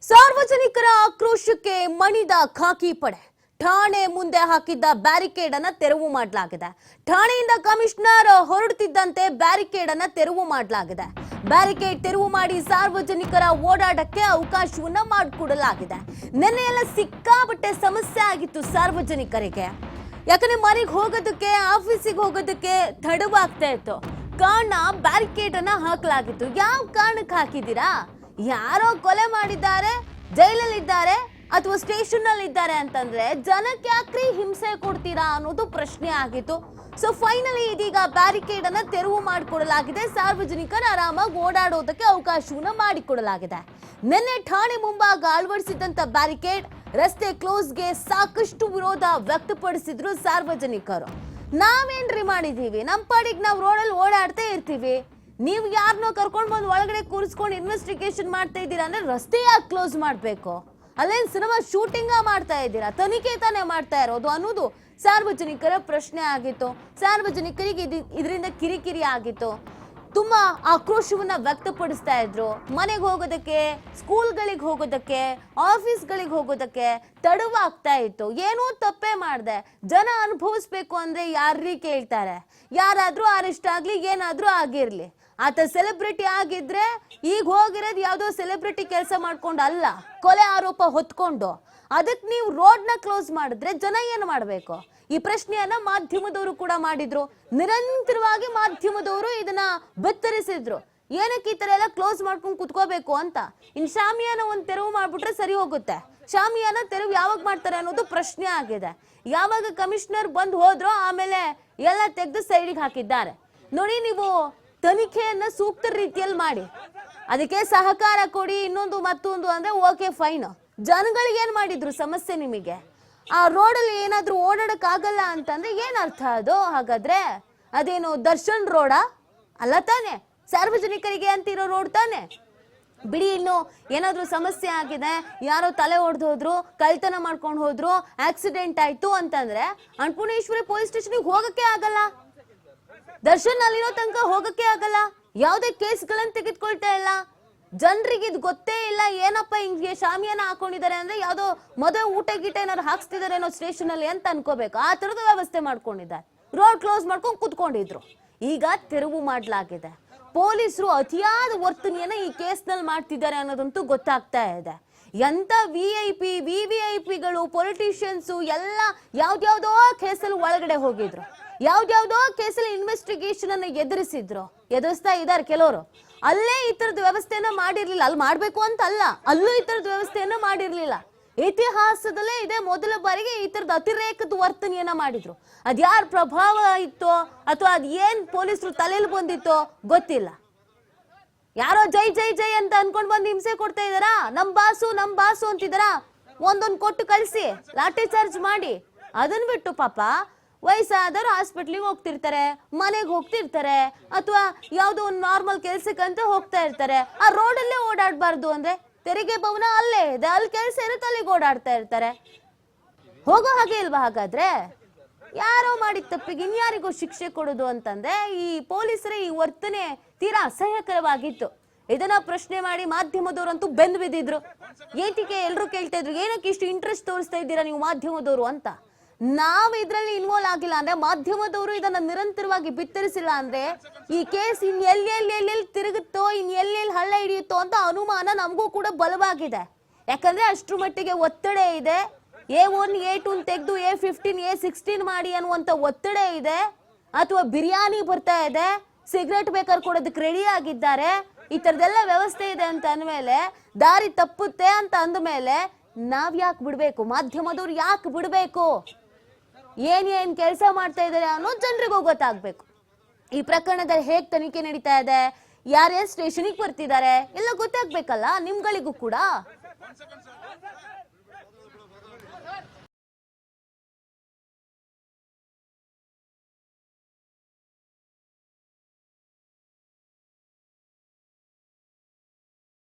ಸಾರ್ವಜನಿಕರ ಆಕ್ರೋಶಕ್ಕೆ ಮಣಿದ ಖಾಕಿ ಪಡೆ ಠಾಣೆ ಮುಂದೆ ಹಾಕಿದ್ದ ಬ್ಯಾರಿಕೇಡ್ ಅನ್ನು ತೆರವು ಮಾಡಲಾಗಿದೆ. ಠಾಣೆಯಿಂದ ಕಮಿಷನರ್ ಹೊರಡುತ್ತಿದ್ದಂತೆ ಬ್ಯಾರಿಕೇಡ್ ಅನ್ನು ತೆರವು ಮಾಡಲಾಗಿದೆ. ಬ್ಯಾರಿಕೇಡ್ ತೆರವು ಮಾಡಿ ಸಾರ್ವಜನಿಕರ ಓಡಾಟಕ್ಕೆ ಅವಕಾಶವನ್ನ ಮಾಡಿಕೊಡಲಾಗಿದೆ. ನಿನ್ನೆ ಎಲ್ಲ ಸಿಕ್ಕಾಪಟ್ಟೆ ಸಮಸ್ಯೆ ಆಗಿತ್ತು ಸಾರ್ವಜನಿಕರಿಗೆ. ಯಾಕಂದ್ರೆ ಮನೆಗೆ ಹೋಗೋದಕ್ಕೆ ಆಫೀಸಿಗೆ ಹೋಗೋದಕ್ಕೆ ತಡವಾಗ್ತಾ ಇತ್ತು. ಕಾರಣ ಬ್ಯಾರಿಕೇಡ್ ಅನ್ನ ಹಾಕಲಾಗಿತ್ತು. ಯಾವ ಕಾರಣಕ್ಕೆ ಹಾಕಿದ್ದೀರಾ? ಯಾರೋ ಕೊಲೆ ಮಾಡಿದ್ದಾರೆ, ಜೈಲಲ್ಲಿದ್ದಾರೆ ಅಥವಾ ಸ್ಟೇಷನ್ ಅಲ್ಲಿ ಇದ್ದಾರೆ ಅಂತಂದ್ರೆ ಜನಕ್ಕೆ ಯಾಕ್ರಿ ಹಿಂಸೆ ಕೊಡ್ತೀರಾ ಅನ್ನೋದು ಪ್ರಶ್ನೆ ಆಗಿತ್ತು. ಸೊ ಫೈನಲಿ ಇದೀಗ ಬ್ಯಾರಿಕೇಡ್ ಅನ್ನ ತೆರವು ಮಾಡಿಕೊಡಲಾಗಿದೆ. ಸಾರ್ವಜನಿಕರು ಆರಾಮಾಗಿ ಓಡಾಡೋದಕ್ಕೆ ಅವಕಾಶವನ್ನ ಮಾಡಿಕೊಡಲಾಗಿದೆ. ನಿನ್ನೆ ಠಾಣೆ ಮುಂಭಾಗ ಅಳವಡಿಸಿದಂತ ಬ್ಯಾರಿಕೇಡ್ ರಸ್ತೆ ಕ್ಲೋಸ್ಗೆ ಸಾಕಷ್ಟು ವಿರೋಧ ವ್ಯಕ್ತಪಡಿಸಿದ್ರು ಸಾರ್ವಜನಿಕರು. ನಾವೇನ್ರಿ ಮಾಡಿದೀವಿ, ನಮ್ಮ ಪಾಡಿಗೆ ನಾವು ರೋಡಲ್ಲಿ ಓಡಾಡ್ತಾ ಇರ್ತೀವಿ. ನೀವು ಯಾರನ್ನೋ ಕರ್ಕೊಂಡು ಬಂದು ಒಳಗಡೆ ಕೂರಿಸ್ಕೊಂಡು ಇನ್ವೆಸ್ಟಿಗೇಷನ್ ಮಾಡ್ತಾ ಇದ್ದೀರಾ ಅಂದ್ರೆ ರಸ್ತೆ ಯಾಕೆ ಕ್ಲೋಸ್ ಮಾಡಬೇಕು? ಅಲ್ಲೇನು ಸಿನಿಮಾ ಶೂಟಿಂಗ್ ಮಾಡ್ತಾ ಇದ್ದೀರಾ? ತನಿಖೆ ತಾನೇ ಮಾಡ್ತಾ ಇರೋದು ಅನ್ನೋದು ಸಾರ್ವಜನಿಕರ ಪ್ರಶ್ನೆ ಆಗಿತ್ತು. ಸಾರ್ವಜನಿಕರಿಗೆ ಇದರಿಂದ ಕಿರಿಕಿರಿ ಆಗಿತ್ತು. ತುಂಬಾ ಆಕ್ರೋಶವನ್ನ ವ್ಯಕ್ತಪಡಿಸ್ತಾ ಇದ್ರು. ಮನೆಗೆ ಹೋಗೋದಕ್ಕೆ, ಸ್ಕೂಲ್ಗಳಿಗೆ ಹೋಗೋದಕ್ಕೆ, ಆಫೀಸ್ಗಳಿಗೆ ಹೋಗೋದಕ್ಕೆ ತಡವಾಗ್ತಾ ಇತ್ತು. ಏನೋ ತಪ್ಪೇ ಮಾಡಿದೆ, ಜನ ಅನುಭವಿಸ್ಬೇಕು ಅಂದ್ರೆ ಯಾರೀ ಕೇಳ್ತಾರೆ? ಯಾರಾದ್ರೂ ಅರೆಸ್ಟ್ ಆಗ್ಲಿ, ಏನಾದ್ರೂ ಆಗಿರ್ಲಿ. ಆತ ಸೆಲೆಬ್ರಿಟಿ ಆಗಿದ್ರೆ ಈಗ ಹೋಗಿರೋದು ಯಾವುದೋ ಸೆಲೆಬ್ರಿಟಿ ಕೆಲಸ ಮಾಡ್ಕೊಂಡು ಅಲ್ಲ, ಕೊಲೆ ಆರೋಪ ಹೊತ್ಕೊಂಡು. ಅದಕ್ಕೆ ನೀವು ರೋಡ್ನ ಕ್ಲೋಸ್ ಮಾಡಿದ್ರೆ ಜನ ಏನು ಮಾಡಬೇಕು? ಈ ಪ್ರಶ್ನೆಯನ್ನ ಮಾಧ್ಯಮದವರು ಕೂಡ ಮಾಡಿದ್ರು. ನಿರಂತರವಾಗಿ ಮಾಧ್ಯಮದವರು ಇದನ್ನ ಬೆತ್ತರಿಸಿದ್ರು. ಏನಕ್ಕೆ ಈ ತರ ಎಲ್ಲ ಕ್ಲೋಸ್ ಮಾಡ್ಕೊಂಡು ಕುತ್ಕೋಬೇಕು ಅಂತ. ಇನ್ ಶಾಮಿಯಾನ ಒಂದು ತೆರವು ಮಾಡ್ಬಿಟ್ರೆ ಸರಿ ಹೋಗುತ್ತೆ. ಶಾಮಿಯಾನ ತೆರವು ಯಾವಾಗ ಮಾಡ್ತಾರೆ ಅನ್ನೋದು ಪ್ರಶ್ನೆ ಆಗಿದೆ. ಯಾವಾಗ ಕಮಿಷನರ್ ಬಂದು ಹೋದ್ರೋ ಆಮೇಲೆ ಎಲ್ಲ ತೆಗೆದು ಸೈಡಿಗೆ ಹಾಕಿದ್ದಾರೆ. ನೋಡಿ, ನೀವು ತನಿಖೆಯನ್ನ ಸೂಕ್ತ ರೀತಿಯಲ್ಲಿ ಮಾಡಿ, ಅದಕ್ಕೆ ಸಹಕಾರ ಕೊಡಿ, ಇನ್ನೊಂದು ಮತ್ತೊಂದು ಅಂದ್ರೆ ಓಕೆ ಫೈನ್. ಜನಗಳಿಗೆ ಏನ್ ಮಾಡಿದ್ರು ಸಮಸ್ಯೆ? ನಿಮಗೆ ಆ ರೋಡಲ್ಲಿ ಏನಾದ್ರೂ ಓಡಾಡಕ್ ಆಗಲ್ಲ ಅಂತಂದ್ರೆ ಏನ್ ಅರ್ಥ ಅದು? ಹಾಗಾದ್ರೆ ಅದೇನು ದರ್ಶನ್ ರೋಡಾ? ಅಲ್ಲ ತಾನೆ, ಸಾರ್ವಜನಿಕರಿಗೆ ಅಂತಿರೋ ರೋಡ್ ತಾನೆ. ಬಿಡಿ, ಇನ್ನು ಏನಾದ್ರೂ ಸಮಸ್ಯೆ ಆಗಿದೆ, ಯಾರೋ ತಲೆ ಹೊಡೆದು ಹೋದ್ರು, ಕಳ್ತನ ಮಾಡ್ಕೊಂಡು ಹೋದ್ರು, ಆಕ್ಸಿಡೆಂಟ್ ಆಯ್ತು ಅಂತಂದ್ರೆ ಅನ್ನಪೂರ್ಣೇಶ್ವರಿ ಪೊಲೀಸ್ ಸ್ಟೇಷನ್ಗೆ ಹೋಗಕ್ಕೆ ಆಗಲ್ಲ. ದರ್ಶನ್ ಅಲ್ಲಿರೋ ತನಕ ಹೋಗಕ್ಕೆ ಆಗಲ್ಲ. ಯಾವುದೇ ಕೇಸ್ಗಳನ್ನ ತೆಗೆದುಕೊಳ್ತಾ ಇಲ್ಲ. ಜನರಿಗೆ ಇದು ಗೊತ್ತೇ ಇಲ್ಲ. ಏನಪ್ಪ ಹಿಂಗೆ ಶಾಮಿಯಾನ ಹಾಕೊಂಡಿದ್ದಾರೆ ಅಂದ್ರೆ ಯಾವ್ದೋ ಮದುವೆ ಊಟ ಗೀಟ ಏನಾದ್ರು ಹಾಕ್ಸ್ತಿದ್ದಾರೆ ಅನ್ನೋ ಸ್ಟೇಷನ್ ಅಲ್ಲಿ ಅಂತ ಅನ್ಕೋಬೇಕು. ಆ ತರದ ವ್ಯವಸ್ಥೆ ಮಾಡ್ಕೊಂಡಿದ್ದಾರೆ. ರೋಡ್ ಕ್ಲೋಸ್ ಮಾಡ್ಕೊಂಡು ಕುತ್ಕೊಂಡಿದ್ರು. ಈಗ ತೆರವು ಮಾಡಲಾಗಿದೆ. ಪೊಲೀಸರು ಅತಿಯಾದ ವರ್ತನೆಯನ್ನ ಈ ಕೇಸ್ನಲ್ಲಿ ಮಾಡ್ತಿದ್ದಾರೆ ಅನ್ನೋದಂತೂ ಗೊತ್ತಾಗ್ತಾ ಇದೆ. ಎಂತ ವಿವಿಐಪಿಗಳು, ಪೊಲಿಟಿಷಿಯನ್ಸು ಎಲ್ಲ ಯಾವ್ದ್ಯಾವ್ದೋ ಕೇಸಲ್ಲಿ ಒಳಗಡೆ ಹೋಗಿದ್ರು. ಯಾವ್ದ್ಯಾವ್ದೋ ಕೇಸಲ್ಲಿ ಇನ್ವೆಸ್ಟಿಗೇಷನ್ ಅನ್ನ ಎದುರಿಸ್ತಾ ಇದ್ದಾರೆ ಕೆಲವರು. ಅಲ್ಲೇ ಈ ತರದ ವ್ಯವಸ್ಥೆಯನ್ನ ಮಾಡಿರ್ಲಿಲ್ಲ. ಅಲ್ಲಿ ಮಾಡ್ಬೇಕು ಅಂತ ಅಲ್ಲ, ಅಲ್ಲೂ ಈ ತರದ ವ್ಯವಸ್ಥೆಯನ್ನ ಮಾಡಿರ್ಲಿಲ್ಲ. ಇತಿಹಾಸದಲ್ಲೇ ಇದೇ ಮೊದಲ ಬಾರಿಗೆ ಈ ತರದ ಅತಿರೇಕದ ವರ್ತನೆಯನ್ನ ಮಾಡಿದ್ರು. ಅದ್ಯಾರ ಪ್ರಭಾವ ಇತ್ತೋ ಅಥವಾ ಅದ್ ಏನ್ ಪೊಲೀಸರು ತಲೆಯಲ್ಲಿ ಬಂದಿತ್ತೋ ಗೊತ್ತಿಲ್ಲ. ಯಾರೋ ಜೈ ಜೈ ಜೈ ಅಂತ ಅನ್ಕೊಂಡ್ ಬಂದು ಹಿಂಸೆ ಕೊಡ್ತಾ ಇದಾರಾ? ನಮ್ ಬಾಸು ಅಂತಿದಾರಾ? ಒಂದೊಂದು ಕೊಟ್ಟು ಕಳಿಸಿ, ಲಾಠಿ ಚಾರ್ಜ್ ಮಾಡಿ. ಅದನ್ನ ಬಿಟ್ಟು ಪಾಪ ವಯಸ್ಸಾದವರು ಹಾಸ್ಪಿಟ್ಲಿಗೆ ಹೋಗ್ತಿರ್ತಾರೆ, ಮನೆಗೆ ಹೋಗ್ತಿರ್ತಾರೆ, ಅಥವಾ ಯಾವುದೋ ಒಂದು ನಾರ್ಮಲ್ ಕೆಲ್ಸಕ್ಕಂತ ಹೋಗ್ತಾ ಇರ್ತಾರೆ. ಆ ರೋಡಲ್ಲೇ ಓಡಾಡಬಾರ್ದು ಅಂದ್ರೆ ತೆರಿಗೆ ಭವನ ಅಲ್ಲೇ ಇದೆ, ಅಲ್ಲಿ ಕೆಲಸ ಇರುತ್ತೆ, ಅಲ್ಲಿಗೆ ಓಡಾಡ್ತಾ ಇರ್ತಾರೆ. ಹೋಗೋ ಹಾಗೆ ಇಲ್ವಾ? ಹಾಗಾದ್ರೆ ಯಾರೋ ಮಾಡಿದ ತಪ್ಪಿಗೆ ಇನ್ಯಾರಿಗೂ ಶಿಕ್ಷೆ ಕೊಡೋದು ಅಂತಂದ್ರೆ ಈ ಪೊಲೀಸರ ಈ ವರ್ತನೆ ತೀರಾ ಅಸಹ್ಯಕರವಾಗಿತ್ತು. ಇದನ್ನ ಪ್ರಶ್ನೆ ಮಾಡಿ ಮಾಧ್ಯಮದವರಂತೂ ಬೆಂದು ಬಿದ್ದಿದ್ರು. ಏತಿಗೆ ಎಲ್ರು ಕೇಳ್ತಾ ಇದ್ರು, ಏನಕ್ಕೆ ಇಷ್ಟು ಇಂಟ್ರೆಸ್ಟ್ ತೋರಿಸ್ತಾ ಇದ್ದೀರಾ ನೀವು ಮಾಧ್ಯಮದವರು ಅಂತ. ನಾವು ಇದ್ರಲ್ಲಿ ಇನ್ವಾಲ್ವ್ ಆಗಿಲ್ಲ ಅಂದ್ರೆ, ಮಾಧ್ಯಮದವರು ಇದನ್ನ ನಿರಂತರವಾಗಿ ಬಿತ್ತರಿಸಿಲ್ಲ ಅಂದ್ರೆ ಈ ಕೇಸ್ ಇನ್ ಎಲ್ಲೆಲ್ಲಿ ತಿರುಗುತ್ತೋ, ಇನ್ ಎಲ್ಲೆಲ್ಲಿ ಹಳ್ಳ ಹಿಡಿಯುತ್ತೋ ಅಂತ ಅನುಮಾನ ನಮಗೂ ಕೂಡ ಬಲವಾಗಿದೆ. ಯಾಕಂದ್ರೆ ಅಷ್ಟ್ರ ಮಟ್ಟಿಗೆ ಒತ್ತಡ ಇದೆ. A1 A2 ತೆಗೆದು A15 A16 ಮಾಡಿ ಅನ್ನುವಂತ ಒತ್ತಡ ಇದೆ. ಅಥವಾ ಬಿರಿಯಾನಿ ಬರ್ತಾ ಇದೆ, ಸಿಗರೇಟ್ ಬೇಕಾದ್ರೆ ಕೊಡೋದಕ್ಕೆ ರೆಡಿ ಆಗಿದ್ದಾರೆ. ಈ ತರದೆಲ್ಲ ವ್ಯವಸ್ಥೆ ಇದೆ ಅಂತ ಅಂದ್ಮೇಲೆ, ದಾರಿ ತಪ್ಪುತ್ತೆ ಅಂತ ಅಂದ್ಮೇಲೆ ನಾವ್ ಯಾಕೆ ಬಿಡ್ಬೇಕು? ಮಾಧ್ಯಮದವ್ರು ಯಾಕೆ ಬಿಡ್ಬೇಕು? ಏನ್ ಕೆಲಸ ಮಾಡ್ತಾ ಇದ್ದಾರೆ ಅನ್ನೋದು ಜನರಿಗೂ ಗೊತ್ತಾಗ್ಬೇಕು. ಈ ಪ್ರಕರಣದಲ್ಲಿ ಹೇಗ್ ತನಿಖೆ ನಡೀತಾ ಇದೆ, ಯಾರ್ಯಾರು ಸ್ಟೇಷನ್ಗೆ ಬರ್ತಿದ್ದಾರೆ ಎಲ್ಲ ಗೊತ್ತಾಗ್ಬೇಕಲ್ಲ ನಿಮ್ಗಳಿಗೂ ಕೂಡ.